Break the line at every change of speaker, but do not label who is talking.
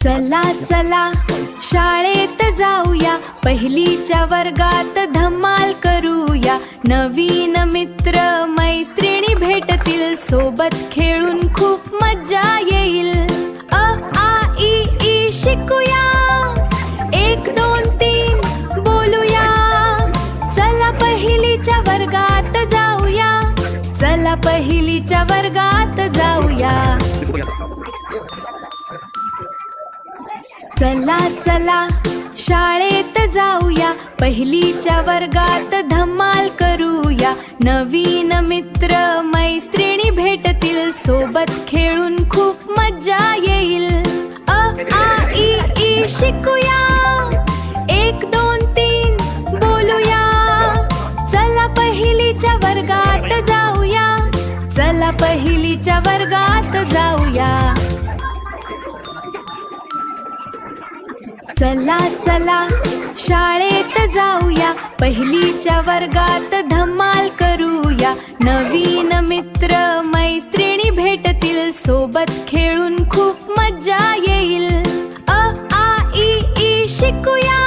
चला चला शाळेत जाऊया, पहिलीच्या वर्गात धमाल करूया. नवीन मित्र मैत्रिणी भेटतील, सोबत खेळून खूप मजा येईल. अ आ इ ई शिकूया, 1 2 3 बोलूया. चला पहिलीच्या वर्गात जाऊया, चला पहिलीच्या वर्गात जाऊया. चला चला शाळेत जाऊया, पहिलीच्या वर्गात धमाल करूया. नवीन मित्र मैत्रिणी भेटतील, सोबत खेळून खूप मजा येईल. अ आ इ ई शिकूया, 1 2 3 बोलूया. चला पहिलीच्या वर्गात जाऊया, चला पहिलीच्या वर्गात जाऊया. चला चला शाळेत जाऊया, पहिलीच्या वर्गात धमाल करूया. नवीन मित्र मैत्रिणी भेटतील, सोबत खेळून खूप मजा येईल. अ आ इ ई शिकूया,